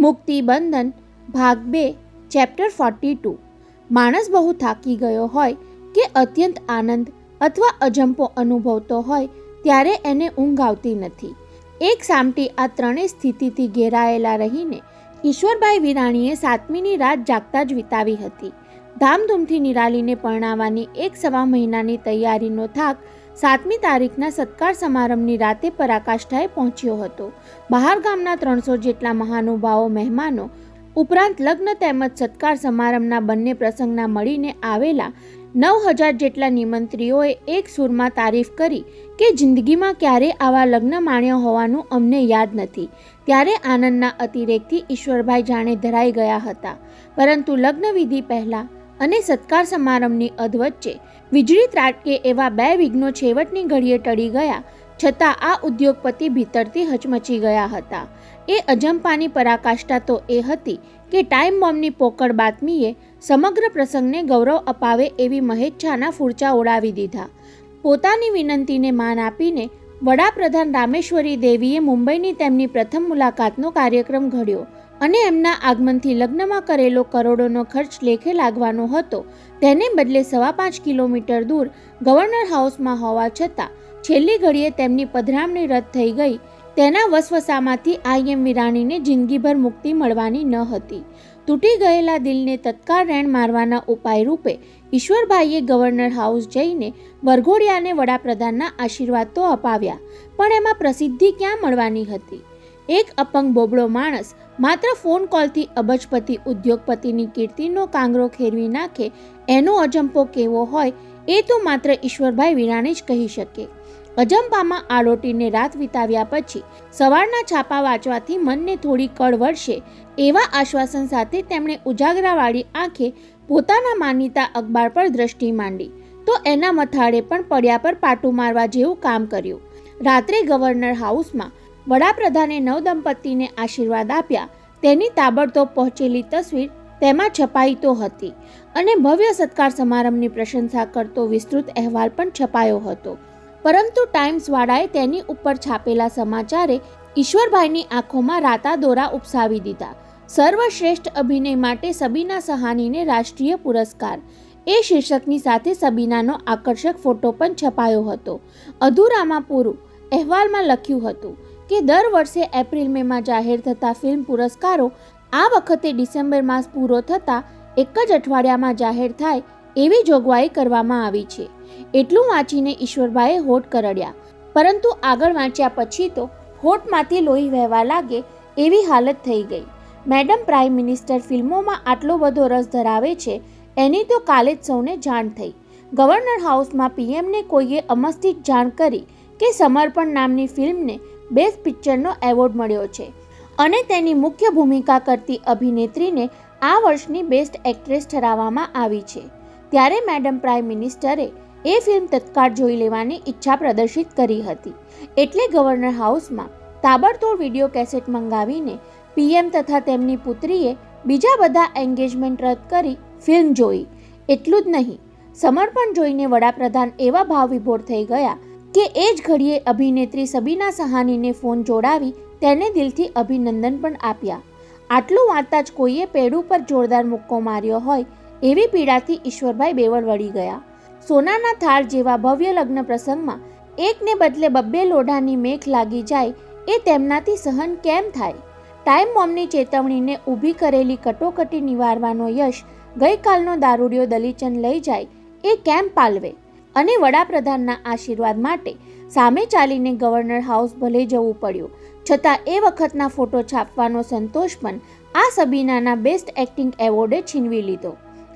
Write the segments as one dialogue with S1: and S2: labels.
S1: મુક્તિબંધન ભાગ 2 ચેપ્ટર 42. માણસ બહુ થાકી ગયો હોય કે અત્યંત આનંદ અથવા અજંપો અનુભવતો હોય ત્યારે એને ઊંઘ આવતી નથી. એક સામટી આ ત્રણેય સ્થિતિથી ઘેરાયેલા રહીને ઈશ્વરભાઈ વિરાણીએ 7મીની રાત જાગતા જ વિતાવી હતી. ધામધૂમથી નિરાલીને પરણાવવાની 1.25 મહિનાની તૈયારીનો થાક 7મી તારીખના સત્કાર સમારંભની રાતે પરાકાષ્ઠાએ પહોંચ્યો હતો. બહાર ગામના 300 જેટલા મહાનુભાવો મહેમાનો ઉપરાંત લગ્ન તેમજ સત્કાર સમારંભના બંને પ્રસંગના મળીને આવેલા 9000 જેટલા નિમંત્રીઓએ એક સૂરમાં તારીફ કરી કે જિંદગીમાં ક્યારેય આવા લગ્ન માણ્યા હોવાનું અમને યાદ નથી. ત્યારે આનંદના અતિરેકથી ઈશ્વરભાઈ જાણે ધરાઈ ગયા હતા. પરંતુ લગ્ન વિધિ પહેલાં અને સત્કાર સમારંભની અધવચ્ચે વીજળી ત્રાટકે એવા 2 વિઘ્નો છેવટની ઘડીએ ટળી ગયા છતાં આ ઉદ્યોગપતિ ભીતરથી હચમચી ગયા હતા. એ અજંપાની પરાકાષ્ઠા તો એ હતી કે ટાઈમ બોમ્બની પોકળ બાતમીએ સમગ્ર પ્રસંગને ગૌરવ અપાવે એવી મહેચ્છાના ફૂરચા ઉડાવી દીધા. પોતાની વિનંતીને માન આપીને વડાપ્રધાન રામેશ્વરી દેવીએ મુંબઈની તેમની પ્રથમ મુલાકાતનો કાર્યક્રમ ઘડ્યો અને એમના આગમનથી લગ્નમાં કરેલો કરોડોનો ખર્ચ લેખે લાગવાનો હતો તેને બદલે 5.25 કિલોમીટર દૂર ગવર્નર હાઉસમાં હોવા છતાં છેલ્લી ઘડીએ તેમની પધરામણી રદ થઈ ગઈ. તેના વસવસામાંથી આઈ.એમ. વિરાણીને જિંદગીભર મુક્તિ મળવાની ન હતી. તૂટી ગયેલા દિલને તત્કાળ રેણ મારવાના ઉપાય રૂપે ઈશ્વરભાઈએ ગવર્નર હાઉસ જઈને વરઘોડિયાને વડાપ્રધાનના આશીર્વાદ તો અપાવ્યા, પણ એમાં પ્રસિદ્ધિ ક્યાં મળવાની હતી? એક અપંગ બોબડો માણસ માત્ર ફોન કોલથી અબજપતિ ઉદ્યોગપતિની કીર્તિનો કાંગરો ખેરવી નાખે એનો અજંપો કેવો હોય એ તો માત્ર ઈશ્વરભાઈ વિરાણી જ કહી શકે. અજંપામાં આડોટીને રાત વિતાવ્યા પછી સવારના છાપા વાંચવાથી મનને થોડી કળ વળશે એવા આશ્વાસન સાથે તેમણે ઉજાગરાવાળી આંખે પોતાના માનીતા અખબાર પર દ્રષ્ટિ માંડી તો એના મથાળે પણ પડ્યા પર પાટું મારવા જેવું કામ કર્યું. રાત્રે ગવર્નર હાઉસમાં વડાપ્રધાને નવદંપતિને આશીર્વાદ આપ્યા તેની તાબડતોબ પહોંચેલી તસવીર તેમાં છપાઈ તો હતી અને ભવ્ય સત્કાર સમારંભની પ્રશંસા કરતો વિસ્તૃત અહેવાલ પણ છપાયો હતો. પરંતુ ટાઈમ્સવાળાએ તેની ઉપર છાપેલા સમાચારે ઈશ્વરભાઈની આંખોમાં રાતા દોરા ઉપસાવી દીધા. સર્વશ્રેષ્ઠ અભિનય માટે સબીના સહાનીને રાષ્ટ્રીય પુરસ્કાર એ શીર્ષકની સાથે સબીનાનો આકર્ષક ફોટો પણ છપાયો હતો. અધૂરામાં પૂરું અહેવાલમાં લખ્યું હતું કે દર વર્ષે એપ્રિલ મેમાં જાહેર થતા ફિલ્મ પુરસ્કારો આ વખતે ડિસેમ્બર માસ પૂરો થતાં એક જ અઠવાડિયામાં જાહેર થાય એવી જોગવાઈ કરવામાં આવી છે. એટલું વાંચીને ઈશ્વરભાઈએ હોઠ કરડ્યા, પરંતુ આગળ વાંચ્યા પછી તો હોઠમાંથી લોહી વહેવા લાગે એવી હાલત થઈ ગઈ. મેડમ પ્રાઇમ મિનિસ્ટર ફિલ્મોમાં આટલો બધો રસ ધરાવે છે એની તો કાલે જ સૌને જાણ થઈ. ગવર્નર હાઉસમાં પીએમને કોઈએ અમસ્તી જાણ કરી કે સમર્પણ નામની ફિલ્મને બેસ્ટ પિક્ચરનો એવોર્ડ મળ્યો છે અને તેની મુખ્ય ભૂમિકા કરતી અભિનેત્રીને આ વર્ષની બેસ્ટ એક્ટ્રેસ ઠરાવવામાં આવી છે. ત્યારે મેડમ પ્રાઇમ મિનિસ્ટરે એ ફિલ્મ તત્કાળ જોઈ લેવાની ઈચ્છા પ્રદર્શિત કરી હતી. એટલે ગવર્નર હાઉસમાં તાબડતોડ વિડીયો કેસેટ મંગાવીને પીએમ તથા તેમની પુત્રીએ બીજા બધા એન્ગેજમેન્ટ રદ કરી ફિલ્મ જોઈ. એટલું જ નહીં, સમર્પણ જોઈને વડાપ્રધાન એવા ભાવ વિભોર થઈ ગયા કે એ જ ઘડીએ અભિનેત્રી સબીના સહાનીને ફોન જોડાવી તેને દિલથી અભિનંદન પણ આપ્યા. આટલું વાંચતા જ કોઈએ પેડું પર જોરદાર મુક્કો માર્યો હોય એવી પીડાથી ઈશ્વરભાઈ બેવડ વળી ગયા. સોનાના થાળ જેવા ભવ્ય લગ્ન પ્રસંગમાં એકને બદલે 2 લોઢાની મેખ લાગી જાય એ તેમનાથી સહન કેમ થાય? ટાઈમ બોમ્બની ચેતવણીને ઊભી કરેલી કટોકટી નિવારવાનો યશ ગઈકાલનો દારૂડિયો દલીચંદ લઈ જાય એ કેમ પાલવે? અને વડાપ્રધાનના આશીર્વાદ માટે સામે ચાલીને ગવર્નર હાઉસ ભલે જવું પડ્યું છતાં એ વખતના ફોટો છાપવાનો સંતોષ પણ આ સબીનાના બેસ્ટ એક્ટિંગ એવોર્ડે છીનવી લીધો.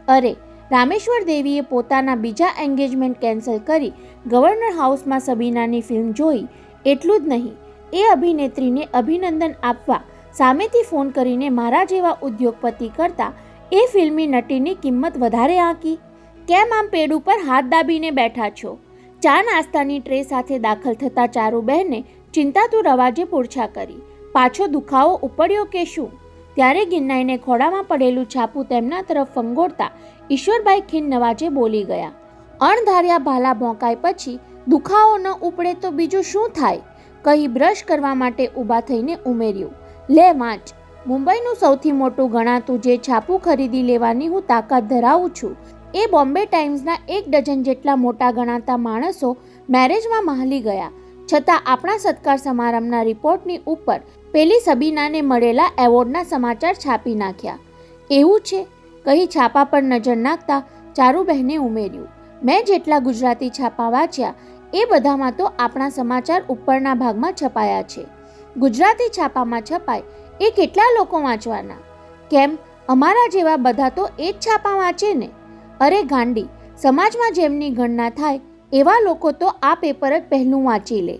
S1: અરે, રામેશ્વર દેવીએ પોતાના બીજા એન્ગેજમેન્ટ કેન્સલ કરી ગવર્નર હાઉસમાં સબીનાની ફિલ્મ જોઈ. એટલું જ નહીં, એ અભિનેત્રીને અભિનંદન આપવા સામેથી ફોન કરીને મારા જેવા ઉદ્યોગપતિ કરતાં એ ફિલ્મી નટીની કિંમત વધારે આંકી. કેમ આમ પેડ ઉપર હાથ દાબીને બેઠા છો? ચા નાસ્તાની ટ્રે સાથે દાખલ થતા ચારુબહેને ચિંતાતું રવાજે પૂછા કરી. પાછો દુખાવો ઉપડ્યો કે શું? ત્યારે ગિન્નાઈને ખોડામાં પડેલું છાપું તેમના તરફ ફંગોળતા ઈશ્વરભાઈ ખીન નવાજે બોલી ગયા. અણધાર્યા ભાલા ભોંકાય પછી દુખાવો ન ઉપડે તો બીજું શું થાય? કહી બ્રશ કરવા માટે ઊભા થઈને ઉમેર્યું, લે વાંચ. મુંબઈનું સૌથી મોટું ગણાતું જે છાપું ખરીદી લેવાની હું તાકાત ધરાવું છું એ બોમ્બે ટાઈમ્સના 1 ડઝન જેટલા મોટા ગણાતા માણસો મેરેજમાં મહાલી ગયા, છતાં આપણા સત્કાર સમારંભના રિપોર્ટની ઉપર પેલી સબીનાને મળેલા એવોર્ડના સમાચાર છાપી નાખ્યા. એવું છે? કહી છાપા પર નજર નાખતા ચારુબહેને ઉમેર્યું. મેં જેટલા ગુજરાતી છાપા વાંચ્યા એ બધામાં તો આપણા સમાચાર ઉપરના ભાગમાં છપાયા છે. ગુજરાતી છાપામાં છપાય એ કેટલા લોકો વાંચવાના? કેમ, અમારા જેવા બધા તો એ જ છાપા વાંચે ને? અરે ગાંડી, સમાજમાં જેમની ગણના થાય એવા લોકો તો આ પેપર જ પહેલું વાંચી લે.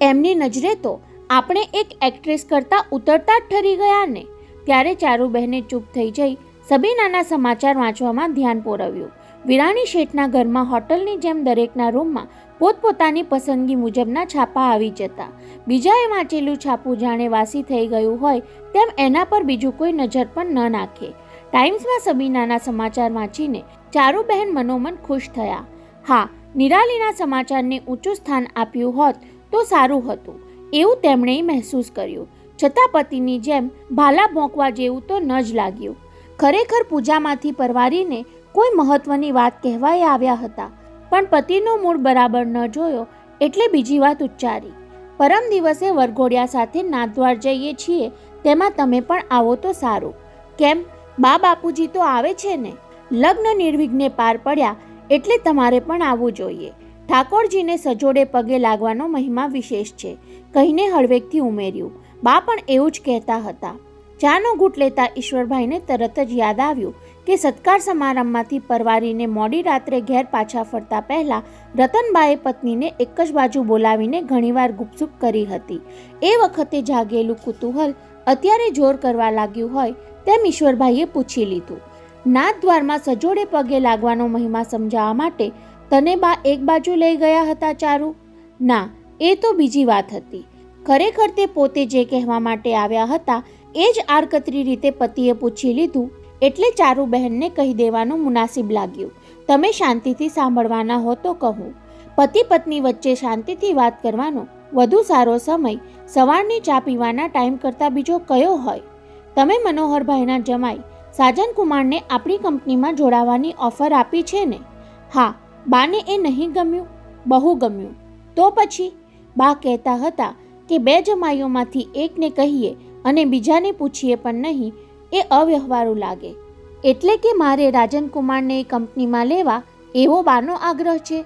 S1: એમની નજરે તો આપણે એક એક્ટ્રેસ કરતાં ઉતરતા જ ઠરી ગયા ને. ત્યારે ચારુબહેને ચૂપ થઈ જઈ સબીનાના સમાચાર વાંચવામાં ધ્યાન પોરવ્યું. વિરાણી શેઠના ઘરમાં હોટલની જેમ દરેકના રૂમમાં પોતપોતાની પસંદગી મુજબના છાપા આવી જતા. બીજાએ વાંચેલું છાપું જાણે વાસી થઈ ગયું હોય તેમ એના પર બીજું કોઈ નજર પણ ન નાખે. ટાઈમ્સમાં સબીનાના સમાચાર વાંચીને ચારુબહેન મનોમન ખુશ થયા. હા, નિરાલીના સમાચારને ઊંચું સ્થાન આપ્યું હોત તો સારું હતું એવું તેમણે મહેસૂસ કર્યું. છતાં પતિની જેમ ભાલા ભોંકવા જેવું તો ન જ લાગ્યું. ખરેખર પૂજામાંથી પરવારીને કોઈ મહત્વની વાત કહેવાય આવ્યા હતા, પણ પતિનો મૂડ બરાબર ન જોયો એટલે બીજી વાત ઉચ્ચારી. પરમ દિવસે વરઘોડિયા સાથે નાથદ્વાર જઈએ છીએ, તેમાં તમે પણ આવો તો સારું. કેમ, બા બાપુજી તો આવે છે ને? લગ્ન નિર્વિઘ્ને પાર પડ્યા એટલે તમારે પણ આવવું જોઈએ. ઠાકોરજીને સજોડે પગે લાગવાનો મહિમા વિશેષ છે, કહીને હળવેકથી ઉમેર્યું. બા પણ એવું જ કહેતા હતા. ચાનો ઘૂંટ લેતા ઈશ્વરભાઈને તરત જ યાદ આવ્યું કે સત્કાર સમારંભમાંથી પરવારીને મોડી રાત્રે ઘેર પાછા ફરતા પહેલા રતનબાએ પત્નીને એક જ બાજુ બોલાવીને ઘણીવાર ગુપસુપ કરી હતી. એ વખતે જાગેલું કુતૂહલ અત્યારે જોર કરવા લાગ્યું હોય તેમ ઈશ્વરભાઈએ પૂછી લીધું. નાથદ્વારમાં સજોડે પગે લાગવાનો મહિમા સમજાવવા માટે તને બા એક બાજુ લઈ ગયા હતા ચારુ? ના, એ તો બીજી વાત હતી. ખરેખર તે પોતે જે કહેવા માટે આવ્યા હતા એ જ આડકતરી રીતે પતિએ પૂછી લીધું એટલે ચારુબહેનને કહી દેવાનું મુનાસિબ લાગ્યું. તમે શાંતિથી સાંભળવાના હો તો કહું. પતિ પત્ની વચ્ચે શાંતિથી વાત કરવાનો વધુ સારો સમય સવારની ચા પીવાના ટાઈમ કરતાં બીજો કયો હોય? તમે મનોહરભાઈના જમાઈ સાજનકુમારને આપણી કંપનીમાં જોડાવાની ઓફર આપી છે ને? હા, બાને એ નહીં ગમ્યું? બહુ ગમ્યું. તો પછી? બા કહેતા હતા કે 2 જમાઈઓમાંથી એકને કહીએ અને બીજાને પૂછીએ પણ નહીં એ અવ્યવહારુ લાગે. એટલે કે મારે રાજનકુમારને એ કંપનીમાં લેવા એવો બાનો આગ્રહ છે?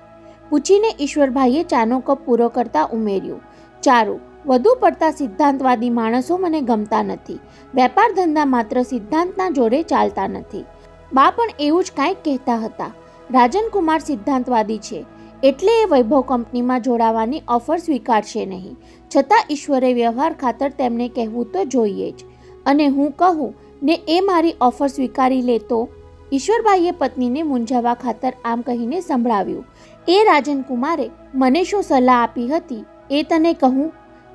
S1: પૂછીને ઈશ્વરભાઈએ ચાનો કપ પૂરો કરતા ઉમેર્યું. ચારુ, વધુ પડતા સિદ્ધાંતવાદી માણસો મને ગમતા નથી. વેપાર ધંધા માત્ર સિદ્ધાંતના જોડે ચાલતા નથી. બા પણ એવું જ કાંઈક કહેતા હતા. રાજનકુમાર સિદ્ધાંતવાદી છે એટલે એ વૈભવ કંપનીમાં જોડાવાની ઓફર સ્વીકારશે નહીં. છતાં ઈશ્વરે વ્યવહાર ખાતર તેમને કહેવું તો જોઈએ જ. અને હું કહું ને એ મારી ઓફર સ્વીકારી લે તો? ઈશ્વરભાઈએ પત્નીને મૂંઝાવા ખાતર આમ કહીને સંભળાવ્યું. એ રાજનકુમારે મને શું સલાહ આપી હતી એ તને કહું?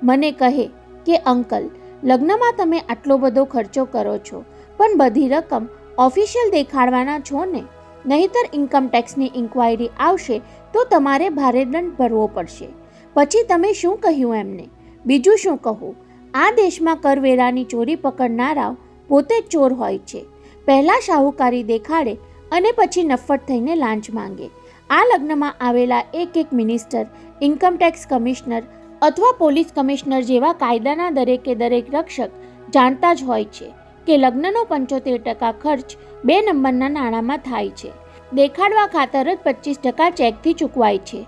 S1: મને કહે કે અંકલ, લગ્નમાં તમે આટલો બધો ખર્ચો કરો છો પણ બધી રકમ ઓફિશિયલ દેખાડવાના છો ને? નહીંતર ઇન્કમ ટેક્સની ઇન્ક્વાયરી આવશે તો તમારે ભારે દંડ ભરવો પડશે. પછી તમે શું કહ્યું એમને? બીજું શું કહું? આ દેશમાં કરવેરાની ચોરી પકડનારાઓ પોતે જ ચોર હોય છે. પહેલાં શાહુકારી દેખાડે અને પછી નફ્ફટ થઈને લાંચ માંગે. આ લગ્નમાં આવેલા એક મિનિસ્ટર, ઇન્કમટેક્સ કમિશનર અથવા પોલીસ કમિશનર જેવા કાયદાના દરેકે દરેક રક્ષક જાણતા જ હોય છે કે લગ્નનો 75% ખર્ચ 2 નંબરના નાણાંમાં થાય છે. દેખાડવા ખાતર જ 25% ચેકથી ચૂકવાય છે.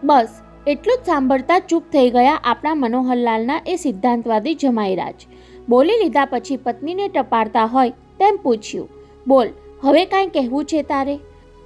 S1: બસ એટલું જ સાંભળતા ચૂપ થઈ ગયા આપણા મનોહરલાલના એ સિદ્ધાંતવાદી જમાઈરાજ. બોલી લીધા પછી પત્નીને ટપારતા હોય તેમ પૂછ્યું. બોલ, હવે કાંઈ કહેવું છે તારે?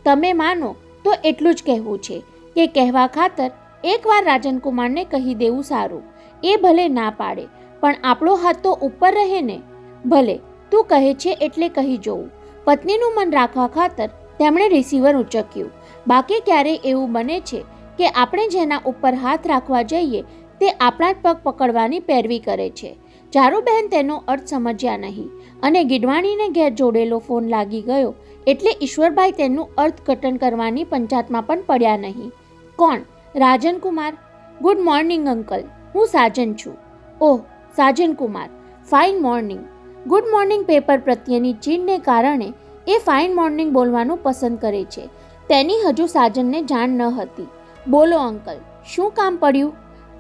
S1: તમે માનો તો એટલું જ કહેવું છે કે કહેવા ખાતર એકવાર રાજનકુમારને કહી દેવું સારું. એ ભલે ના પાડે પણ આપણો હાથ તો ઉપર રહે ને. ભલે, તું કહે છે એટલે કહી જોઉં. પત્નીનું મન રાખવા ખાતર તેમણે રિસીવર ઉંચક્યું. બાકી ક્યારેય એવું બને છે કે આપણે જેના ઉપર હાથ રાખવા જઈએ તે આપણા જ પગ પકડવાની પેરવી કરે છે. ચારુબહેન તેનો અર્થ સમજ્યા નહીં અને ગીડવાણીને ઘેર જોડેલો ફોન લાગી ગયો એટલે ઈશ્વરભાઈ તેનું અર્થઘટન કરવાની પંચાયતમાં પણ પડ્યા નહીં. કોણ? રાજનકુમાર. ગુડ મોર્નિંગ અંકલ, હું સાજન છું. Oh, Sajankumar, fine morning. Good morning paper પ્રત્યેની ચીડને કારણે એ ફાઇન મોર્નિંગ બોલવાનું પસંદ કરે છે. તેની હજુ સાજનને જાણ ન હતી. બોલો અંકલ, શું કામ પડ્યું?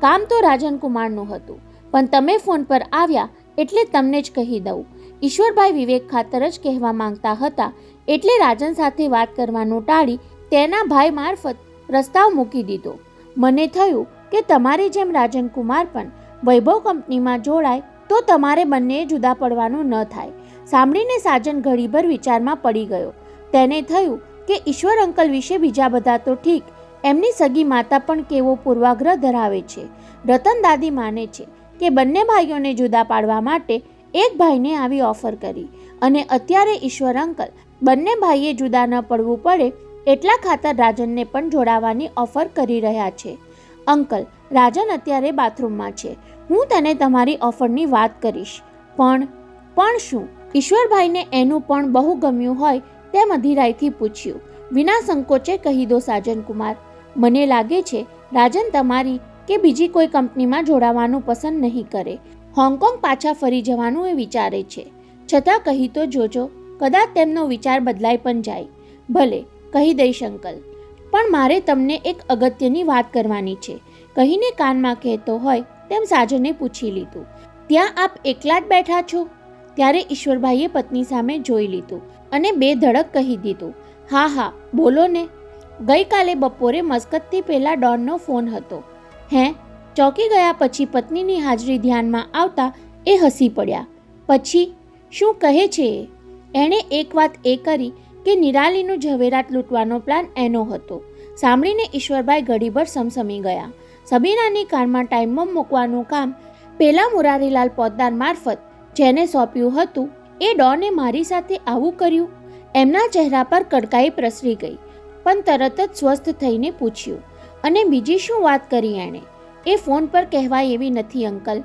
S1: કામ તો રાજન કુમારનું હતું, પણ તમે ફોન પર આવ્યા એટલે તમને જ કહી દઉં. ઈશ્વરભાઈ વિવેક ખાતર જ કહેવા માંગતા હતા એટલે રાજન સાથે વાત કરવાનું ટાળી તેના ભાઈ મારફત પ્રસ્તાવ મૂકી દીધો. મને થયું કે તમારી જેમ રાજન કુમાર પણ વૈભવ કંપનીમાં જોડાય તો તમારે બંને જુદા પડવાનું ન થાય. સાંભળીને સાજન ઘડીભર વિચારમાં પડી ગયો. તેને થયું કે ઈશ્વર અંકલ વિશે બીજા બધા તો ઠીક, એમની સગી માતા પણ કેવો પૂર્વાગ્રહ ધરાવે છે. રતન દાદી માને છે કે બંને ભાઈઓને જુદા પાડવા માટે એક ભાઈને આવી ઓફર કરી અને અત્યારે ઈશ્વર અંકલ બંને ભાઈએ જુદા ન પડવું પડે એટલા ખાતર રાજનને પણ જોડાવાની ઓફર કરી રહ્યા છે. અંકલ, રાજન અત્યારે બાથરૂમમાં છે. હું તેને તમારી ઓફરની વાત કરીશ. પણ શું? ઈશ્વરભાઈને એનું પણ બહુ ગમ્યું હોય તેમ અધીરાઈથી પૂછ્યું. વિના સંકોચે કહી દો સાજન કુમાર, મને લાગે છે રાજન તમારી કે બીજી કોઈ કંપનીમાં જોડાવાનું પસંદ નહીં કરે. હોંગકોંગ પાછા ફરી જવાનું એ વિચારે છે. છતાં કહી તો જોજો, કદાચ તેમનો વિચાર બદલાઈ પણ જાય. ભલે, કહી દઈશ અંકલ, પણ મારે તમને એક અગત્યની વાત કરવાની છે. કહીને કાનમાં કહેતો હોય તેમ સાજને પૂછી લીધું. ત્યાં આપ એકલા જ બેઠા છો? ત્યારે ઈશ્વરભાઈએ પત્ની સામે જોઈ લીધું અને બે ધડક કહી દીધું. હા, બોલો ને. ગઈકાલે બપોરે મસ્કતથી પહેલા ડોનનો ફોન હતો. હે? ચોંકી ગયા પછી પત્નીની હાજરી ધ્યાનમાં આવતા એ હસી પડ્યા. પછી શું કહે છે એ? એણે એક વાત એ કરી કે નિરાલીનું ઝવેરાત લૂંટવાનો પ્લાન એનો હતો. સાંભળીને ઈશ્વરભાઈ ઘડીભર સમસમી ગયા. સબીનાની કારમાં ટાઈમ બોમ્બ મૂકવાનું કામ પેલા મુરારીલાલ પોદ્દાર મારફત જેને સોંપ્યું હતું એ ડોને મારી સાથે આવું કર્યું? એમના ચહેરા પર કડકાઈ પ્રસરી ગઈ, પણ તરત જ સ્વસ્થ થઈને પૂછ્યું, અને બીજી શું વાત કરી એણે? એ ફોન પર કહેવાય એવી નથી અંકલ.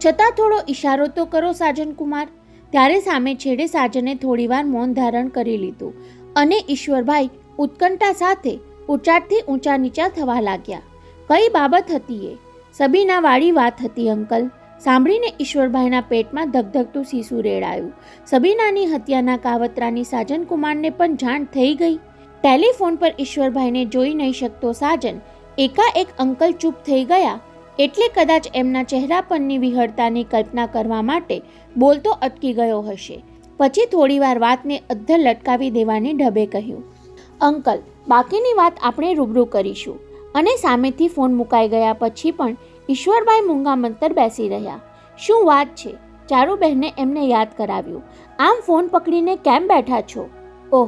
S1: છતાં થોડો ઈશારો તો કરો સાજન કુમાર. ત્યારે સામે છેડે સાજને થોડીવાર મૌન ધારણ કરી લીધું અને ઈશ્વરભાઈ ઉત્કંઠા સાથે ઊંચાડથી ઊંચા નીચા થવા લાગ્યા. કઈ બાબત હતી એ? સબીનાવાળી વાત હતી અંકલ. સાંભળીને ઈશ્વરભાઈના પેટમાં ધગધગતું સીસું રેડાયું. સબીનાની હત્યાના કાવતરાની સાજન કુમારને પણ જાણ થઈ ગઈ. ટેલિફોન પર ઈશ્વરભાઈને જોઈ નહીં શકતો સાજન એકાએક અંકલ ચૂપ થઈ ગયા એટલે કદાચ એમના ચહેરા પરની વિહળતાની કલ્પના કરવા માટે બોલતો અટકી ગયો હશે. પછી થોડીવાર વાતને અધ્ધર લટકાવી દેવાની ઢબે કહ્યું, અંકલ, બાકીની વાત આપણે રૂબરૂ કરીશું. અને સામેથી ફોન મુકાઈ ગયા પછી પણ ઈશ્વરભાઈ મૂંગા મંતર બેસી રહ્યા. શું વાત છે? ચારુબહેને એમને યાદ કરાવ્યું. આમ ફોન પકડીને કેમ બેઠા છો? ઓહ!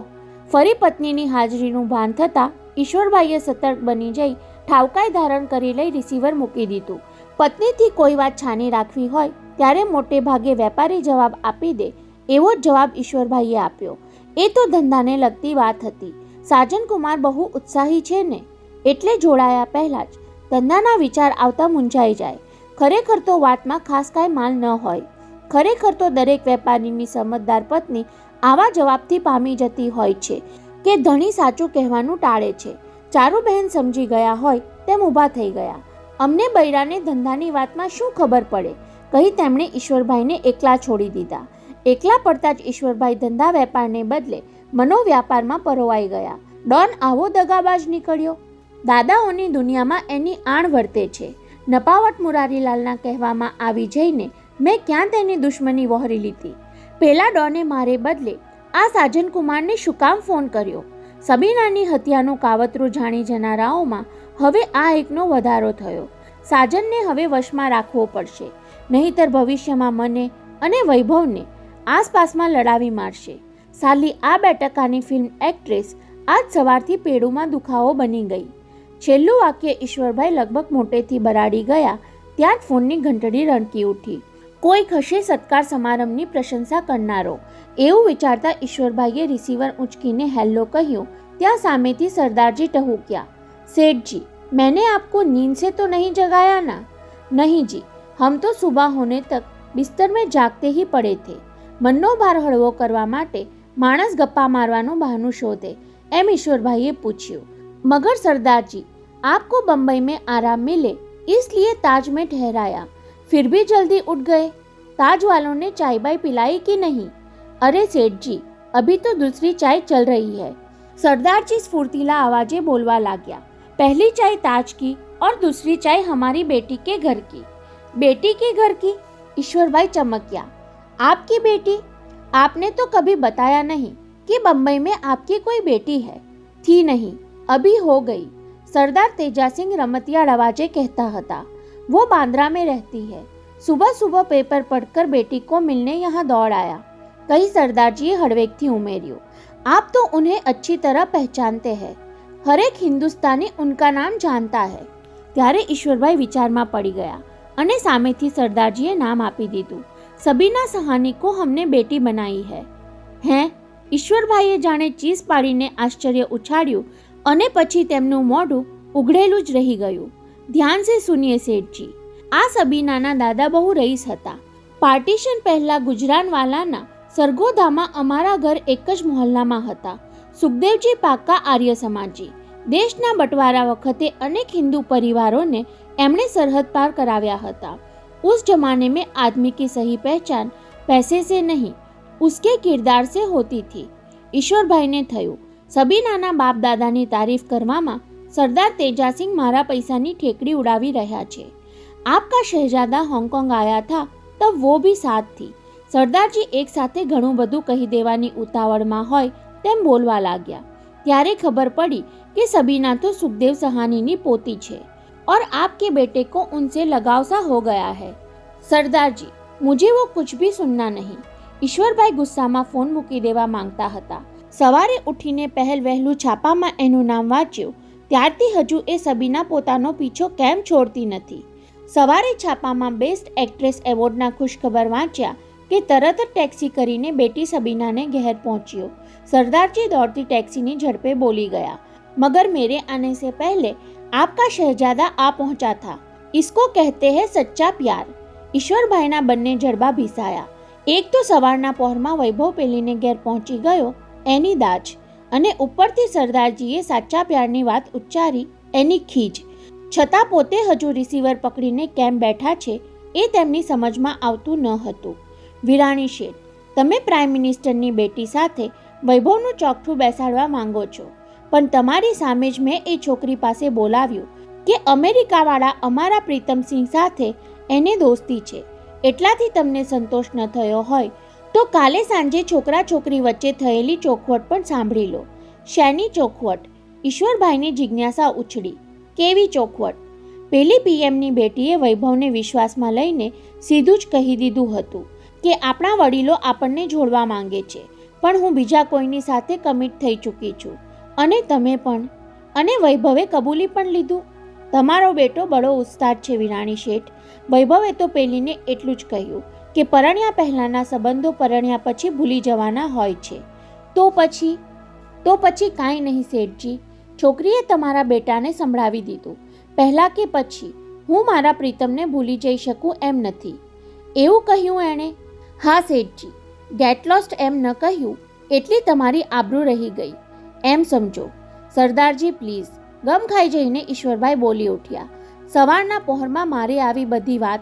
S1: ફરી પત્નીની હાજરીનું ભાન થતાં ઈશ્વરભાઈએ સતર્ક બની જઈ ઠાવકાઈ ધારણ કરી લઈ રિસીવર મૂકી દીધું. પત્નીથી કોઈ વાત છાની રાખવી હોય ત્યારે મોટે ભાગે વેપારી જવાબ આપી દે એવો જ જવાબ ઈશ્વરભાઈએ આપ્યો. એ તો ધંધાને લગતી વાત હતી. સાજન કુમાર બહુ ઉત્સાહી છે ને, એટલે જોડાયા પહેલાં જ ધંધાના વિચાર આવતા મૂંઝાઈ જાય. ખરેખર તો વાતમાં ખાસ કાંઈ માલ ન હોય. ખરેખર તો દરેક વેપારીની સમજદાર પત્ની આવા જવાબથી પામી જતી હોય છે કે ધણી સાચું કહેવાનું ટાળે છે. ચારુબહેન સમજી ગયા હોય તેમ ઊભા થઈ ગયા. અમને બૈરાને ધંધાની વાતમાં શું ખબર પડે? કહી તેમણે ઈશ્વરભાઈને એકલા છોડી દીધા. એકલા પડતા જ ઈશ્વરભાઈ ધંધા વેપારને બદલે મનોવ્યાપારમાં પરોવાઈ ગયા. ડોન આવો દગાબાજ નીકળ્યો. દાદાઓની દુનિયામાં એની આણ વર્તે છે. નપાવટ મુરારીલાલના કહેવામાં આવી જઈને મેં ક્યાં તેની દુશ્મની વહોરી લીધી? પેલા ડોને મારે બદલે આ સાજન કુમારને શું કામ ફોન કર્યો? સબીનાની હત્યાનું કાવતરું જાણી જનારાઓમાં હવે આ એકનો વધારો થયો. સાજનને હવે વશમાં રાખવો પડશે, નહીંતર ભવિષ્યમાં મને અને વૈભવને આસપાસમાં લડાવી મારશે. સાલી આ 2% ફિલ્મ એક્ટ્રેસ આજ સવારથી પેડુમાં દુખાવો બની ગઈ. છેલ્લું વાક્ય ઈશ્વરભાઈ લગભગ મોટેથી બરાડી ગયા ત્યાં જ ફોનની ઘંટડી રણકી ઉઠી. કોઈક હશે સત્કાર સમારંભની પ્રશંસા કરનારો એવું વિચારતા ઈશ્વરભાઈએ રિસીવર ઊંચકીને હેલ્લો કહ્યું. ત્યાં સામેથી સરદારજી ટહુક્યા, सेठजी, मैंने आपको नींद से तो नहीं जगाया ना? नहीं जी, हम तो सुबह होने तक बिस्तर में जागते ही पड़े थे. મનનો ભાર હળવો કરવા માટે માણસ ગપ્પા મારવાનું બહાનું શોધે એમ ઈશ્વરભાઈએ પૂછ્યું. मगर सरदार जी, आपको बम्बई में आराम मिले इसलिए ताज में ठहराया, फिर भी जल्दी उठ गए. ताज वालों ने चाय बाय पिलाई कि नहीं? अरे सेठ जी, अभी तो दूसरी चाय चल रही है। सरदार जी स्फूर्तिला आवाजे बोलवा लाग्या। पहली चाय ताज की और दूसरी चाय हमारी बेटी के घर की। बेटी के घर की? ईश्वरभाई चमक गया। आपकी बेटी? आपने तो कभी बताया नहीं कि बंबई में आपकी कोई बेटी है। थी नहीं, अभी हो गई। सरदार तेजासिंह रमतिया आवाजे कहता था। वो बांद्रा में रहती है। सुबह सुबह पेपर पढ़कर बेटी को मिलने यहाँ दौड़ आया। कहीं सरदार जी हड़वेकथी उमेर्યું। आप तो उन्हें अच्छी तरह पहचानते हैं। हर एक हिंदुस्तानी उनका नाम जानता है। ત્યારે ઈશ્વરભાઈ વિચારમાં પડી ગયા અને સામેથી સરદારજીએ નામ આપી દીધું। सबीना सहानी को हमने बेटी बनाई है। हैं? ઈશ્વરભાઈએ જાણે ચીસ પાડીને આશ્ચર્ય ઉછાળ્યું અને પછી તેમનું મોઢું ઉઘડેલું જ રહી ગયું। ધ્યાન સે સુનિએ શેઠજી, આ સબીનાના દાદા બહુ રઈસ હતા। પાર્ટીશન પહેલા ગુજરાનવાલાના સરગોધામાં અમારા ઘર એક જ મહોલ્લામાં હતા। સુખદેવજી પાક્કા આર્ય સમાજી। દેશના બટવારા વખતે અનેક હિન્દુ પરિવારોને એમણે સરહદ પાર કરાવ્યા હતા। उस जमाने में आदमी की सही पहचान पैसे से नहीं, उसके किरदार से होती थी। ઈશ્વરભાઈને થયું, સબીનાના બાપ દાદાની તારીફ કરવામાં સરદાર તેજાસિંહ મારા પૈસાની ઠેકડી ઉડાવી રહ્યા છે। આપકા શહેજાદા હોંગકોંગ આયા થા તબ વો ભી સાથ થી। સરદારજી એક સાથે ઘણું બધું કહી દેવાની ઉતાવળમાં હોય તેમ બોલવા લાગ્યા। ત્યારે ખબર પડી કે सबीना तो सुखदेव सहानीनी पोती છે और आपके बेटे को उनसे लगाव सा हो गया है। सरदार जी, मुझे वो कुछ भी सुनना नहीं। ઈશ્વરભાઈ ગુસ્સામાં ફોન મૂકી દેવા માંગતા હતા। સવારે ઉઠીને પહેલ વહેલું છાપામાં એનું નામ વાંચ્યું ત્યારથી હજુ એ સબીના પોતાનો પીછો કેમ છોડતી નથી। સવારે છાપામાં બેસ્ટ એક્ટ્રેસ એવોર્ડના ખુશખબર વાંચ્યા કે તરત જ ટેક્સી કરીને બેટી सबीनाને ઘેર પહોંચ્યો। સરદારજી દોડતી ટેક્સીની ઝડપે બોલી ગયા, मगर मेरे आने से पहले आपका शहजादा आ पहुंचा था। इसको कहते हैं सच्चा प्यार। ઈશ્વરભાઈના બંને જડબા ભીસાયા। એક તો સવારના પહોરમાં વૈભવ પેલીને ઘેર પહોંચી ગયો એની દાજ, અને ઉપરથી સરદારજીએ સાચા પ્યારની વાત ઉચ્ચારી એની ખીજ। છતાં પોતે હજુ રિસીવર પકડીને કેમ બેઠા છે એ તેમની સમજમાં આવતું ન હતું। વિરાણી શેઠ, તમે પ્રાઇમ મિનિસ્ટરની બેટી સાથે વૈભવનું ચોકઠું બેસાડવા માંગો છો, પણ તમારી સામે જ મેં એ છોકરી પાસે બોલાવ્યું કે અમેરિકાવાળા અમારા પ્રીતમસિંહ સાથે એને દોસ્તી છે। એટલાથી તમને સંતોષ ન થયો હોય તો કાલે સાંજે છોકરા છોકરી વચ્ચે થયેલી ચોખવટ પણ સાંભળી લો। શેની ચોખવટ? ઈશ્વરભાઈની જિજ્ઞાસા ઉછળી। કેવી ચોખવટ? પેલી પીએમની બેટીએ વૈભવને વિશ્વાસમાં લઈને સીધું જ કહી દીધું હતું કે આપણા વડીલો આપણને જોડવા માંગે છે, પણ હું બીજા કોઈની સાથે કમિટ થઈ ચૂકી છું, અને તમે પણ। અને વૈભવે કબૂલી પણ લીધું। તમારો બેટો બડો ઉસ્તાદ છે વિરાણી શેઠ। વૈભવે તો પેલીને એટલું જ કહ્યું કે પરણ્યા પહેલાંના સંબંધો પરણ્યા પછી ભૂલી જવાના હોય છે। તો પછી કાંઈ નહીં શેઠજી, છોકરીએ તમારા બેટાને સંભળાવી દીધું। પહેલાં કે પછી હું મારા પ્રીતમને ભૂલી જઈ શકું એમ નથી, એવું કહ્યું એણે? હા શેઠજી, ગેટ લોસ્ટ એમ ન કહ્યું એટલી તમારી આબરૂ રહી ગઈ એમ સમજો। સરદારજી પ્લીઝ, ગમ ખાઈ જઈને ઈશ્વરભાઈ બોલી ઉઠ્યા। સવારના પહોરમાં મારે આવી બધી વાત?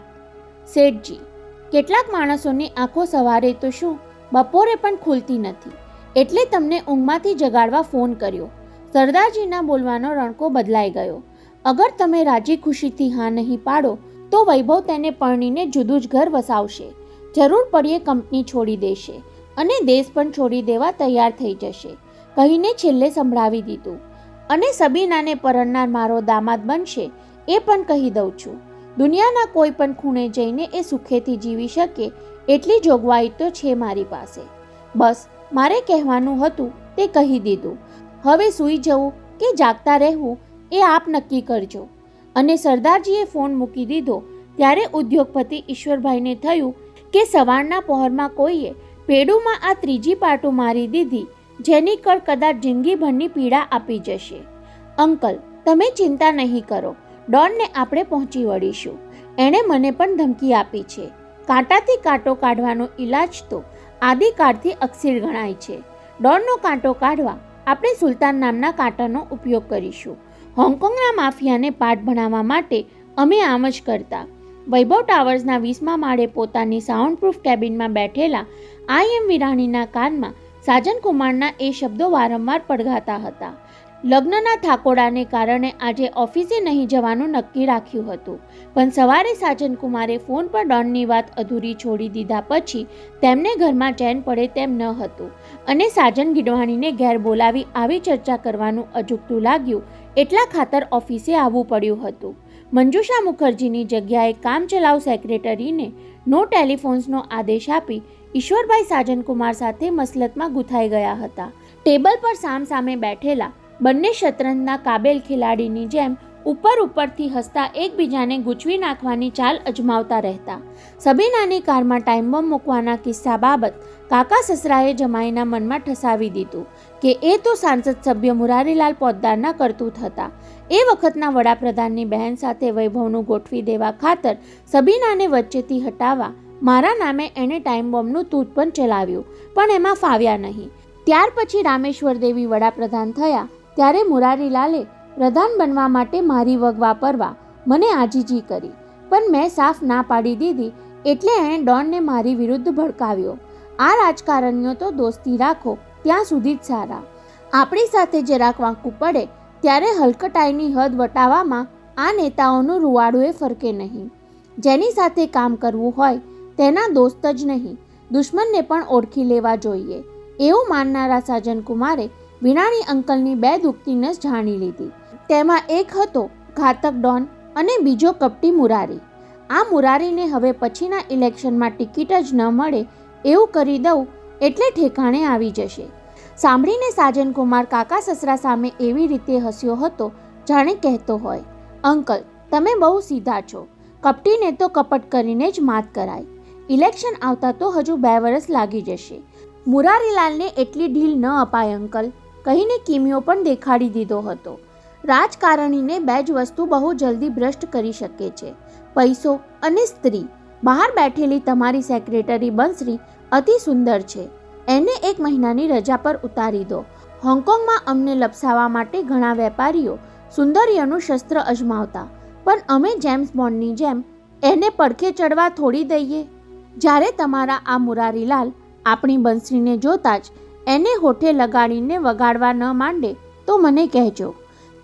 S1: શેઠજી, કેટલાક માણસોની આંખો સવારે તો શું બપોરે પણ ખુલતી નથી, એટલે તમને ઊંઘમાંથી જગાડવા ફોન કર્યો। સરદારજીના બોલવાનો રણકો બદલાઈ ગયો। અગર તમે રાજી ખુશીથી હા નહીં પાડો તો વૈભવ તેને પરણીને જુદું જ ઘર વસાવશે। જરૂર પડીએ કંપની છોડી દેશે અને દેશ પણ છોડી દેવા તૈયાર થઈ જશે, કહીને છેલ્લે સંભળાવી દીધું। અને सबीनाને પરણનાર મારો દામાદ બનશે એ પણ કહી દઉં છું। દુનિયાના કોઈ પણ ખૂણે જઈને એ સુખેથી જીવી શકે એટલી જોગવાઈ તો છે મારી પાસે। બસ મારે કહેવાનું હતું તે કહી દીધું। હવે સૂઈ જવું કે જાગતા રહેવું એ આપ નક્કી કરજો। અને સરદારજીએ ફોન મૂકી દીધો ત્યારે ઉદ્યોગપતિ ઈશ્વરભાઈને થયું કે સવારના પહોરમાં કોઈએ પેડુમાં આ ત્રીજી પાટું મારી દીધી જેની કળ કદાચ જિંદગીભરની પીડા આપી જશે। અંકલ, તમે ચિંતા નહીં કરો, ડોનને આપણે પહોંચી વળીશું। એણે મને પણ ધમકી આપી છે। કાંટાથી કાંટો કાઢવાનો ઈલાજ તો આદિકાળથી અક્ષીર ગણાય છે। ડોનનો કાંટો કાઢવા આપણે સુલતાન નામના કાંટાનો ઉપયોગ કરીશું। હોંગકોંગના માફિયાને પાઠ ભણાવવા માટે અમે આમ જ કરતા। વૈભવ ટાવર્સના 20મા માળે પોતાની સાઉન્ડપ્રૂફ કેબિનમાં બેઠેલા IM વિરાણીના કાનમાં સાજન કુમારના એ શબ્દો વારંવાર પડઘાતા હતા. લગ્નના થાકોડાને કારણે આજે ઓફિસે નહીં જવાનું નક્કી રાખ્યું હતું, પણ સવારે સાજન કુમારે ફોન પર ડોનની વાત અધૂરી છોડી દીધા પછી તેમને ઘરમાં ચેન પડે તેમ ન હતું અને સાજન ગીડવાણીને ઘેર બોલાવી આવી ચર્ચા કરવાનું અજુગતું લાગ્યું એટલા ખાતર ઓફિસે આવવું પડ્યું હતું. મંજુષા મુખર્જીની જગ્યાએ કામચલાઉ સેક્રેટરીને નો ટેલિફોન્સનો આદેશ આપી ઈશ્વરભાઈ સાજન કુમાર સાથે મસલતમાં ગૂંથાઈ ગયા હતા. ટેબલ પર સામસામે બેઠેલા બંને શતરંજના કાબેલ ખેલાડીની જેમ ઉપરથી હસતા એકબીજાને ગૂંચવી નાખવાની ચાલ અજમાવતા રહેતા. સબીનાની કારમાં ટાઈમ બોમ્બ મૂકવાના કિસ્સા બાબત કાકા સસરાએ જમાઈના મનમાં ઠસાવી દીધું કે એ તો સાંસદ સભ્ય મુરારીલાલ પોદ્દારના કરતૂત હતા. એ વખતના વડાપ્રધાનની બહેન સાથે વૈભવનું ગોઠવી દેવા ખાતર સબીનાને વચ્ચેથી હટાવવા મારા નામે એણે ટાઈમ બોમ્બનું તૂત પણ ચલાવ્યું, પણ એમાં ફાવ્યા નહીં. ત્યાર પછી રામેશ્વર દેવી વડાપ્રધાન થયા ત્યારે મુરારીલાલે પ્રધાન બનવા માટે મારી વગ વાપરવા મને આજીજી કરી, પણ મેં સાફ ના પાડી દીધી એટલે એણે ડોનને મારી વિરુદ્ધ ભડકાવ્યો. આ રાજકારણીઓ તો દોસ્તી રાખો ત્યાં સુધી જ સારા, આપણી સાથે જરાક વાંકું પડે ત્યારે હલકટાઈની હદ વટાવવામાં આ નેતાઓનું રૂવાડું ફરકે નહીં. જેની સાથે કામ કરવું હોય તેના દોસ્ત જ નહીં, દુશ્મનને પણ ઓળખી લેવા જોઈએ એવું માનનારા સાજન કુમારે વિરાણી અંકલની બે દુખતી નસ જાણી લીધી. તેમાં એક હતો ઘાતક ડોન અને બીજો કપટી મુરારી. આ મુરારીને હવે પછીના ઇલેક્શનમાં ટિકિટ જ ન મળે એવું કરી દઉં એટલે ઠેકાણે આવી જશે. સાંભળીને સાજન કુમાર કાકા સસરા સામે એવી રીતે હસ્યો હતો જાણે કહેતો હોય, અંકલ તમે બહુ સીધા છો, કપટીને તો કપટ કરીને જ માત કરાય. ઇલેક્શન આવતા તો હજુ 2 વર્ષ લાગી જશે. મુરારીલાલને એટલી ઢીલ ન અપાય અંકલ કહીને કિમિયો પણ દેખાડી દીધો હતો. રાજકારણીને 2 જ વસ્તુ બહુ જલ્દી ભ્રષ્ટ કરી શકે છે, પૈસો અને સ્ત્રી. બહાર બેઠેલી તમારી સેક્રેટરી બંસરી અતિ સુંદર છે, એને 1 મહિનાની રજા પર ઉતારી દો. હોંગકોંગમાં અમને લપસાવા માટે ઘણા વેપારીઓ સુંદરીઓનું શસ્ત્ર અજમાવતા, પણ અમે જેમ્સ બોન્ડની જેમ એને પડખે ચડવા થોડી દઈએ. જ્યારે તમારા આ મુરારીલાલ આપણી બંસરીને જોતા જ એને હોઠે લગાડીને વગાડવા ન માંડે તો મને કહેજો.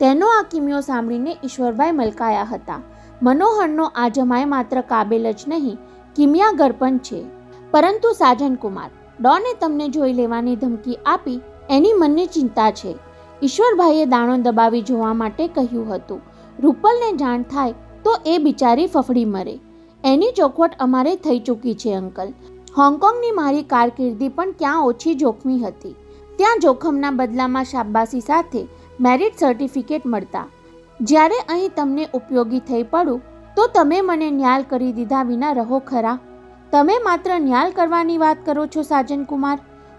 S1: તેનો આ કિમિયો સાંભળીને ઈશ્વરભાઈ મલકાયા હતા. મનોહરનો આ જમાય માત્ર કાબેલ જ નહીં, કિમિયાગર પણ છે. પરંતુ સાજન કુમાર, ડોને તમને જોઈ લેવાની ધમકી આપી એની મનની ચિંતા છે. ઈશ્વરભાઈએ દાણો દબાવી જોવા માટે કહ્યું હતું. રૂપલને જાણ થાય તો એ બિચારી ફફડી મરે. એની ચોખવટ અમારે થઈ ચૂકી છે અંકલ. હોંગકોંગની મારી કારકિર્દી પણ ક્યાં ઓછી જોખમી હતી. ત્યાં જોખમના બદલામાં શાબાશી સાથે મેરિટ સર્ટિફિકેટ મળતા. જ્યારે અહીં તમને ઉપયોગી થઈ પડું તો તમે મને ન્યાલ કરી દીધા વિના રહો ખરા? તમે માત્ર ન્યાલ કરવાની વાત કરો છો સાજન કુમાર.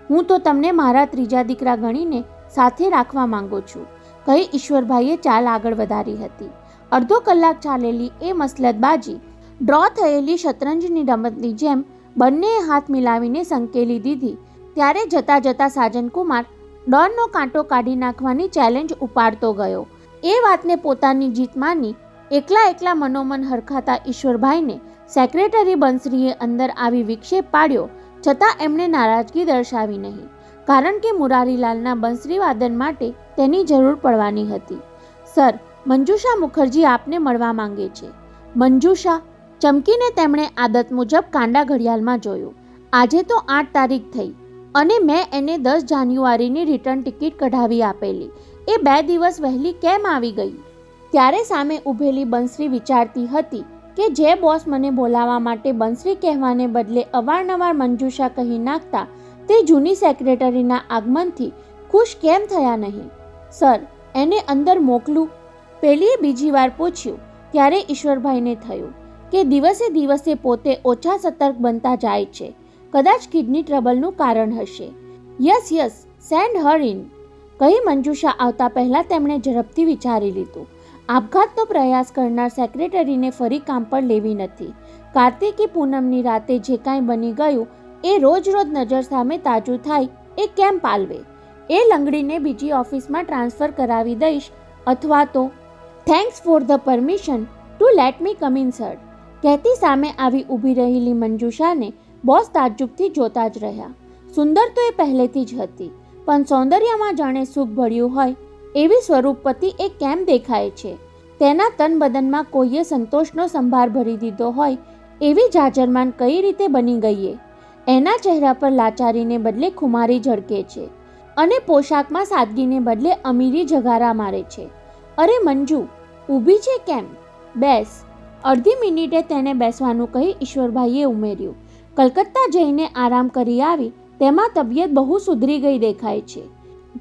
S1: હું તો તમને મારા 3જા દીકરા ગણીને સાથે રાખવા માંગુ છું, કહી ઈશ્વરભાઈએ ચાલ આગળ વધારી હતી. અડધો કલાક ચાલેલી એ મસલતબાજી ડ્રો થયેલી શતરંજની રમતની જેમ બંનેએ હાથ મિલાવીને સંકેલી દીધી. ત્યારે જતા જતા સાજન કુમાર ડોનનો કાંટો કાઢી નાખવાની ચેલેન્જ ઉપાડતો ગયો. એ વાતને પોતાની જીત માની એકલા મનોમન હરખાતા ઈશ્વરભાઈને સેક્રેટરી બંસરીએ અંદર આવી વિક્ષેપ પાડ્યો, છતાં એમણે નારાજગી દર્શાવી નહીં, કારણ કે મુરારીલાલના બંસરી વાદન માટે તેની જરૂર પડવાની હતી. સર, મંજુષા મુખર્જી આપને મળવા માંગે છે. મંજુષા? ચમકીને તેમણે આદત મુજબ કાંડા ઘડિયાળમાં જોયું. આજે તો 8 તારીખ થઈ અને મેં એને 10 જાન્યુઆરીની રિટર્ન ટિકિટ કઢાવી આપેલી. એ 2 દિવસ વહેલી કેમ આવી ગઈ? ત્યારે સામે ઊભેલી બંસરી વિચારતી હતી કે જે બોસ મને બોલાવવા માટે બંસરી કહેવાને બદલે અવારનવાર મંજુષા કહી નાખતા તે જૂની સેક્રેટરીના આગમનથી ખુશ કેમ થયા નહીં. સર, એને અંદર મોકલું? પેલીએ બીજી વાર પૂછ્યું. ત્યારે ઈશ્વરભાઈને થયું કે દિવસે પોતે ઓછા સતર્ક બનતા જાય છે. કદાચ કિડની ટ્રબલનું કારણ હશે. યસ, સેન્ડ હર ઇન, કહી મંજુષા આવતા પહેલાં તેમણે ઝડપથી વિચારી લીધું. આપઘાતનો પ્રયાસ કરનાર સેક્રેટરીને ફરી કામ પર લેવી નથી. કાર્તિકી પૂનમની રાતે જે કાંઈ બની ગયું એ રોજ નજર સામે તાજું થાય એ કેમ પાલવે? એ લંગડીને બીજી ઓફિસમાં ટ્રાન્સફર કરાવી દઈશ, અથવા તો thanks for the permission to let me come in sir, કહેતી સામે આવી ઊભી રહેલી મંજુષાને બોસ તાજ્જુબથી જોતા જ રહ્યા. સુંદર તો એ પહેલેથી જ હતી, પણ સૌંદર્યમાં જાણે સુખ ભળ્યું હોય એવી સ્વરૂપવતી એ કેમ દેખાય છે? તેના તન બદનમાં કોઈએ સંતોષનો સંભાર ભરી દીધો હોય એવી જાજરમાન કઈ રીતે બની ગઈ? એના ચહેરા પર લાચારીને બદલે ખુમારી ઝળકે છે અને પોશાકમાં સાદગીને બદલે અમીરી જગારા મારે છે. અરે મંજુ, ઊભી છે કેમ? બેસ. અડધી મિનિટે તેને બેસવાનું કહી ઈશ્વરભાઈએ ઉમેર્યું. કલકત્તા જઈને આરામ કરી આવી તેમાં તબિયત બહુ સુધરી ગઈ દેખાય છે.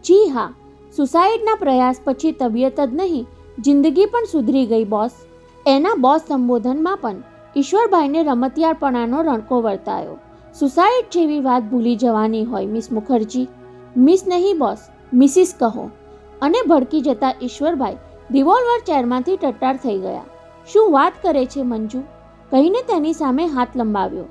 S1: જી હા, સુસાઇડના પ્રયાસ પછી તબિયત જ નહીં, જિંદગી પણ સુધરી ગઈ બોસ. એના બોસ સંબોધનમાં પણ ઈશ્વરભાઈને રમતિયાળપણાનો રણકો વર્તાયો. સુસાઇડ જેવી વાત ભૂલી જવાની હોય મિસ મુખર્જી. મિસ નહીં બોસ, મિસિસ કહો. અને ભડકી જતા ઈશ્વરભાઈ રિવોલ્વર ચેરમાંથી ટટ્ટાર થઈ ગયા. શું વાત કરે છે મંજુ? કહીને તેની સામે હાથ લંબાવ્યો.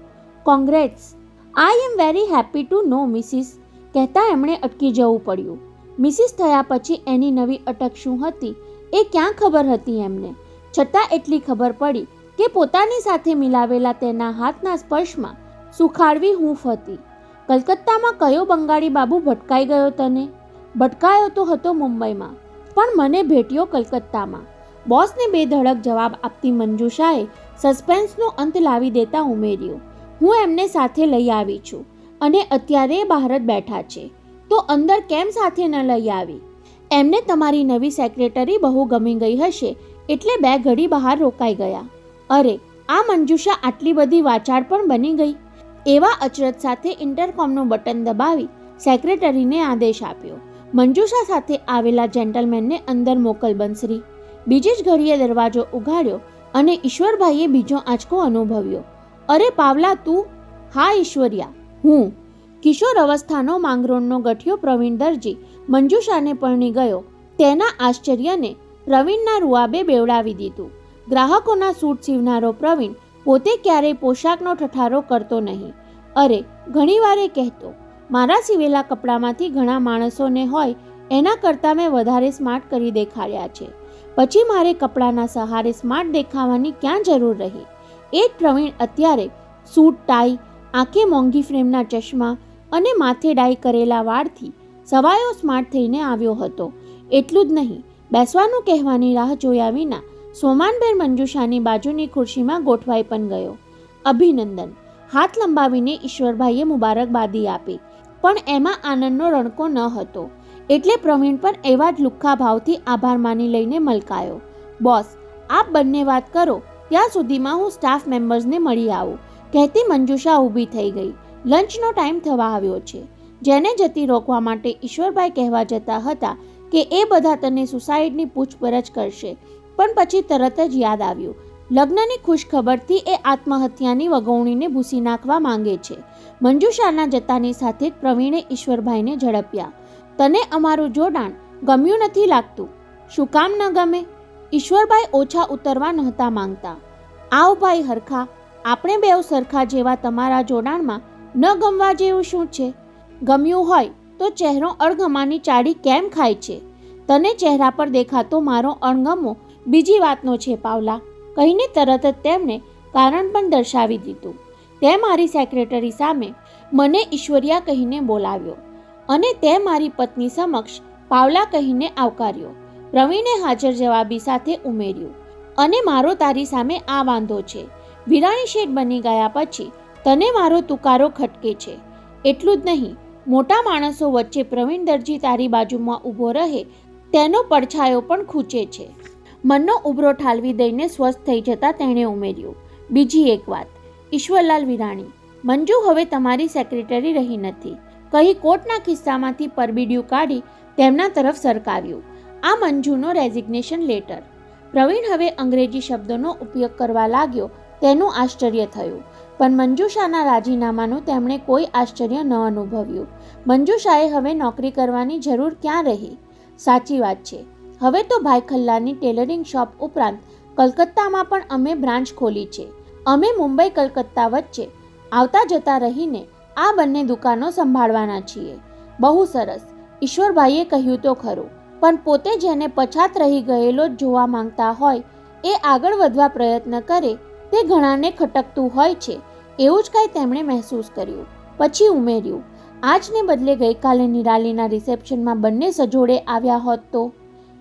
S1: Congrats. I am very happy to know Mrs, કહેતા એમણે અટકી જવું પડ્યું. મિસિસ થયા પછી એની નવી અટક શું હતી એ ક્યાં ખબર હતી એમને? છતાં એટલી ખબર પડી કે પોતાની સાથે મિલાવેલા તેના હાથના સ્પર્શમાં સુખાડવી હૂંફ હતી. કલકત્તામાં કયો બંગાળી બાબુ ભટકાઈ ગયો તને? ભટકાયો તો હતો મુંબઈમાં, પણ મને ભેટ્યો કલકત્તામાં. બોસને બેધડક જવાબ આપતી મંજુષાએ સસ્પેન્સનો અંત લાવી દેતા ઉમેર્યું. હું એમને સાથે લઈ આવી છું અને અત્યારે બહાર જ બેઠા છે, તો અંદર કેમ સાથે ન લઈ આવી? એમને તમારી નવી સેક્રેટરી બહુ ગમી ગઈ હશે એટલે 2 ઘડી બહાર રોકાઈ ગયા. અરે, આ મંજુષા આટલી બધી વાચાળ પણ બની ગઈ? એવા અચરજ સાથે ઇન્ટરકોમનું બટન દબાવી સેક્રેટરીને આદેશ આપ્યો. મંજુષા સાથે આવેલા જેન્ટલમેનને અંદર મોકલ બંસરી. બીજી જ ઘડીએ દરવાજો ઉઘાડ્યો અને ઈશ્વરભાઈએ બીજો આંચકો અનુભવ્યો. અરે પાવલા તું? હા ઈશ્વર્યા, હું. કિશોર અવસ્થાનો માંગરોળનો ગઠિયો પ્રવીણ દરજી મંજુષાને પરણી ગયો તેના આશ્ચર્યને પ્રવીણના રૂઆબે બેવડાવી દીધું. ગ્રાહકોના સૂટ સીવનારો પ્રવીણ પોતે ક્યારેય પોશાકનો ઠઠારો કરતો નહીં. અરે, ઘણીવાર એ કહેતો, મારા સીવેલા કપડામાંથી ઘણા માણસોને હોય એના કરતાં મેં વધારે સ્માર્ટ કરી દેખાડ્યા છે. પછી મારે કપડાના સહારે સ્માર્ટ દેખાવાની ક્યાં જરૂર રહી? એ જ પ્રવીણ અત્યારે સૂટ ટાઈ, આંખે મોંઘી ફ્રેમના ચશ્મા અને માથે ડાઈ કરેલા વાળથી સવાયો સ્માર્ટ થઈને આવ્યો હતો. એટલું જ નહીં, બેસવાનું કહેવાની રાહ જોયા વિના સોમાનબેન મંજુષાની બાજુની ખુરશીમાં ગોઠવાઈ પણ ગયો. અભિનંદન. હાથ લંબાવીને ઈશ્વરભાઈએ મુબારકબાદી આપી, પણ એમાં આનંદનો રણકો ન હતો. એટલે પ્રવીણ પણ એવા જ લુખ્ખા ભાવથી આભાર માની લઈને મલકાયો. બોસ, આપ બંને વાત કરો, ત્યાં સુધીમાં હું સ્ટાફ મેમ્બર્સને મળી આવું, કહેતી મંજુષા ઊભી થઈ ગઈ. લંચનો ટાઈમ થવા આવ્યો છે. જેને જતી રોકવા માટે ઈશ્વરભાઈ કહેવા જતા હતા કે એ બધા તને સુસાઇડની પૂછપરછ કરશે, પણ પછી તરત જ યાદ આવ્યું, લગ્નની ખુશખબરથી એ આત્મહત્યાની વગવણીને ભૂસી નાખવા માંગે છે. મંજુષાના જતાની સાથે જ પ્રવીણે ઈશ્વરભાઈને ઝડપ્યા. તને અમારું જોડાણ ગમ્યું નથી લાગતું? શું કામ ન ગમે? ઈશ્વરભાઈ ઓછા ઉતરવા નહોતા માંગતા. આવ ભાઈ હરખા, આપણે બેવ સરખા જેવા તમારા જોડાણમાં ન ગમવા જેવું શું છે? ગમ્યું હોય તો ચહેરો અણગમાની ચાડી કેમ ખાય છે? તને ચહેરા પર દેખાતો મારો અણગમો બીજી વાતનો છે પાવલા, કહીને તરત જ તેમણે કારણ પણ દર્શાવી દીધું. તે મારી સેક્રેટરી સામે મને ઈશ્વરિયા કહીને બોલાવ્યો અને તે મારી પત્ની સમક્ષ પાવલા કહીને આવકાર્યો. પ્રવીણે હાજર જવાબી સાથે ઉમેર્યું. અને મારો તારી સામે આ વાંધો છે, વિરાણી શેઠ બની ગયા પછી તને મારો તુકારો ખટકે છે. એટલું જ નહીં, મોટા માણસો વચ્ચે પ્રવીણ દરજી તારી બાજુમાં ઊભો રહે તેનો પડછાયો પણ ખૂંચે છે. મનનો ઉભરો ઠાલવી દઈને સ્વસ્થ થઈ જતા તેણે ઉમેર્યું. બીજી એક વાત, ઈશ્વરલાલ વિરાણી, મંજુ હવે તમારી સેક્રેટરી રહી નથી, કહી કોટના ખિસ્સામાંથી પરબીડિયું કાઢી તેમના તરફ સરકાવ્યું. આ મંજુનો રેઝિગ્નેશન લેટર. પ્રવીણ હવે અંગ્રેજી શબ્દોનો ઉપયોગ કરવા લાગ્યો તેનું આશ્ચર્ય થયું, પણ મંજુષાના રાજીનામાનું તેમણે કોઈ આશ્ચર્ય ન અનુભવ્યું. મંજુષાએ હવે નોકરી કરવાની જરૂર ક્યાં રહી? સાચી વાત છે, હવે તો ભાઈ ખલ્લાની ટેલરિંગ શોપ ઉપરાંત કલકત્તામાં પણ અમે બ્રાન્ચ ખોલી છે. અમે મુંબઈ કલકત્તા વચ્ચે આવતા જતા રહીને આ બંને દુકાનો સંભાળવાના છીએ. બહુ સરસ, ઈશ્વરભાઈએ કહ્યું તો ખરું, પણ પોતે જેને પછાત રહી ગયેલો જોવા માંગતા હોય એ આગળ વધવા પ્રયત્ન કરે તે ઘણાને ખટકતું હોય છે. એવું જ કાંઈ તેમણે મહેસૂસ કર્યું. પછી ઉમેર્યું, આજને બદલે ગઈકાલે નિરાલીના રિસેપ્શનમાં બંને સજોડે આવ્યા હોત તો.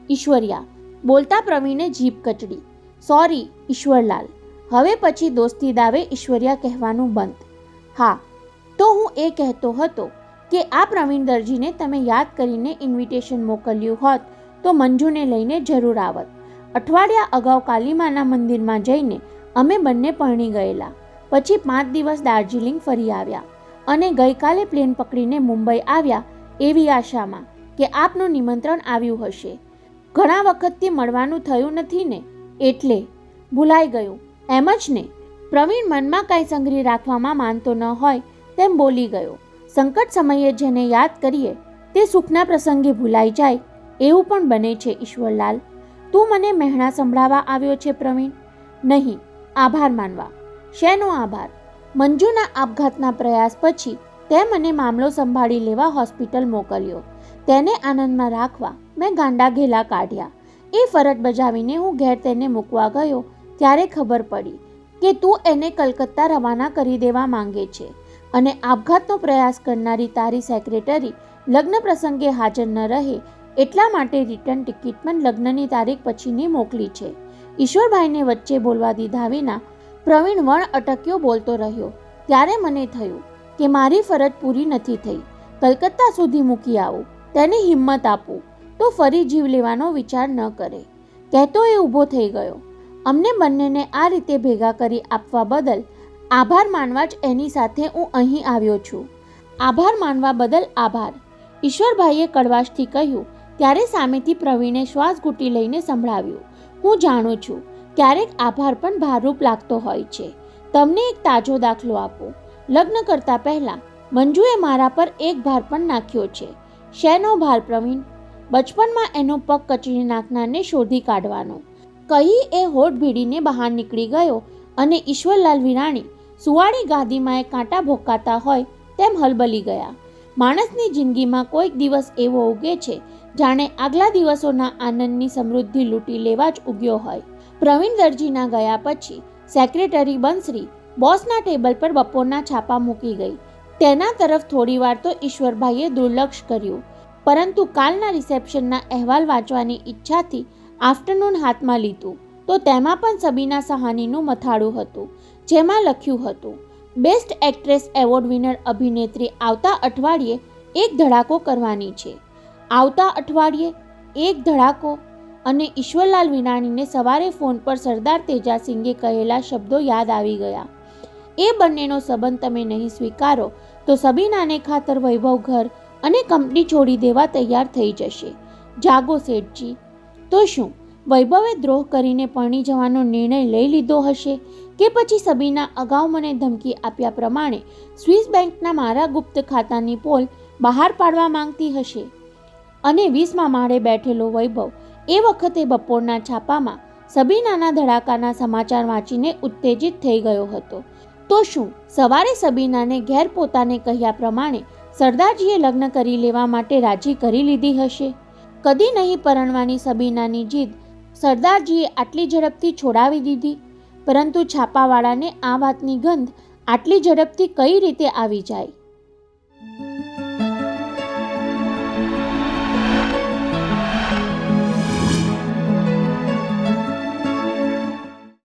S1: ઈશ્વરિયા બોલતા પ્રવીણે જીભ કચડી. સોરી ઈશ્વરલાલ. હવે પછી દોસ્તી દાવે ઈશ્વરિયા કહેવાનું બંધ. હા, તો હું એ કહેતો હતો કે આ પ્રવીણ દરજીને તમે યાદ કરીને ઇન્વિટેશન મોકલ્યું હોત તો મંજુને લઈને જરૂર આવત. અઠવાડિયા અગાઉ કાલીમાના મંદિરમાં જઈને અમે બંને પરણી ગયેલા. પછી 5 દિવસ દાર્જિલિંગ ફરી આવ્યા અને ગઈકાલે પ્લેન પકડીને મુંબઈ આવ્યા એવી આશામાં કે આપનું નિમંત્રણ આવ્યું હશે. ઘણા વખતથી મળવાનું થયું નથી ને, એટલે ભૂલાઈ ગયું એમ જ ને. પ્રવીણ મનમાં કાંઈ સંગ્રહી રાખવામાં માનતો ન હોય તેમ બોલી ગયો. સંકટ સમયે જેને યાદ કરીએ તે સુખના પ્રસંગે ભૂલાઈ જાય એવું પણ બને છે. ઈશ્વરલાલ, તું મને મહેણા સંભળાવવા આવ્યો છે પ્રવીણ? નહીં, આભાર માનવા. શેનો આભાર? મંજુના આપઘાતના પ્રયાસ પછી તે મને મામલો સંભાળી લેવા હોસ્પિટલ મોકલ્યો. તેને આનંદમાં રાખવા મેં ગાંડા ઘેલા કાઢ્યા. એ ફરજ બજાવીને હું ઘેર તેને મૂકવા ગયો ત્યારે ખબર પડી કે તું એને કલકત્તા રવાના કરી દેવા માંગે છે અને આપઘાતનો પ્રયાસ કરનારી તારી સેક્રેટરી લગ્ન પ્રસંગે હાજર ન રહે એટલા માટે રિટર્ન ટિકિટ પણ લગ્નની તારીખ પછીની મોકલી છે. ઈશ્વરભાઈને વચ્ચે બોલવા દીધા વિના પ્રવીણ વણ અટક્યો બોલતો રહ્યો. ત્યારે મને થયું કે મારી ફરજ પૂરી નથી થઈ. કલકત્તા સુધી મૂકી આવું, તેને હિંમત આપું તો ફરી જીવ લેવાનો વિચાર ન કરે. કહેતો એ ઊભો થઈ ગયો. અમને બંનેને આ રીતે ભેગા કરી આપવા બદલ આભાર માનવા જ એની સાથે હું અહીં આવ્યો છું. આભાર માનવા બદલ આભાર, ઈશ્વરભાઈએ કડવાશથી કહ્યું. ત્યારે સામેથી પ્રવીણે શ્વાસ ઘૂંટી લઈને સંભળાવ્યું. હું જાણું છું ક્યારેક આભાર પણ ભારરૂપ લાગતો હોય છે. તમને એક તાજો દાખલો આપું. લગ્ન કરતા પહેલા મંજુએ મારા પર એક ભાર પણ નાખ્યો છે. શેનો ભાર પ્રવીણ? બચપનમાં એનો પગ કચડી નાખનારને શોધી કાઢવાનો. કહી એ હોઠ ભીડીને બહાર નીકળી ગયો અને ઈશ્વરલાલ વિરાણી સુવાળી ગાદીમાં એ કાંટા ભોકાતા હોય તેમ હલબલી ગયા. માણસની જિંદગીમાં કોઈક દિવસ એવો ઉગે છે જાણે આગલા દિવસોના આનંદની સમૃદ્ધિ લૂંટી લેવા જ ઉગ્યો હોય. પ્રવીણ દરજીના ગયા પછી સેક્રેટરી બંસરી બોસના ટેબલ પર બપોરના છાપા મૂકી ગઈ. તેના તરફ થોડીવાર તો ઈશ્વરભાઈએ દુર્લક્ષ કર્યું, પરંતુ કાલના રિસેપ્શનના અહેવાલ વાંચવાની ઈચ્છાથી આફ્ટરનૂન હાથમાં લીધું તો તેમાં પણ સબીના સહાનીનું મથાળું હતું, જેમાં લખ્યું હતું, બેસ્ટ એક્ટ્રેસ એવોર્ડ વિનર અભિનેત્રી આવતા અઠવાડિયે એક ધડાકો કરવાની છે. આવતા અઠવાડિયે એક ધડાકો? અને ઈશ્વરલાલ વિરાણીને સવારે ફોન પર સરદાર તેજાસિંગે કહેલા શબ્દો યાદ આવી ગયા. એ બંનેનો સંબંધ તમે નહીં સ્વીકારો તો સબીનાને ખાતર વૈભવ ઘર અને કંપની છોડી દેવા તૈયાર થઈ જશે. જાગો શેઠજી. તો શું વૈભવે દ્રોહ કરીને પરણી જવાનો નિર્ણય લઈ લીધો હશે કે પછી સબીના અગાઉ મને ધમકી આપ્યા પ્રમાણે સ્વિસ બેંકના મારા ગુપ્ત ખાતાની પોલ બહાર પાડવા માંગતી હશે? અને 20મા માળે બેઠેલો વૈભવ એ વખતે બપોરના છાપામાં સબીનાના ધડાકાના સમાચાર વાંચીને ઉત્તેજિત થઈ ગયો હતો. તો શું સવારે સબીનાને ઘેર પોતાને કહ્યા પ્રમાણે સરદારજીએ લગ્ન કરી લેવા માટે રાજી કરી લીધી હશે? કદી નહીં પરણવાની સબીનાની જીદ સરદારજીએ આટલી ઝડપથી છોડાવી દીધી. પરંતુ છાપાવાળાને આ વાતની ગંધ આટલી ઝડપથી કઈ રીતે આવી જાય?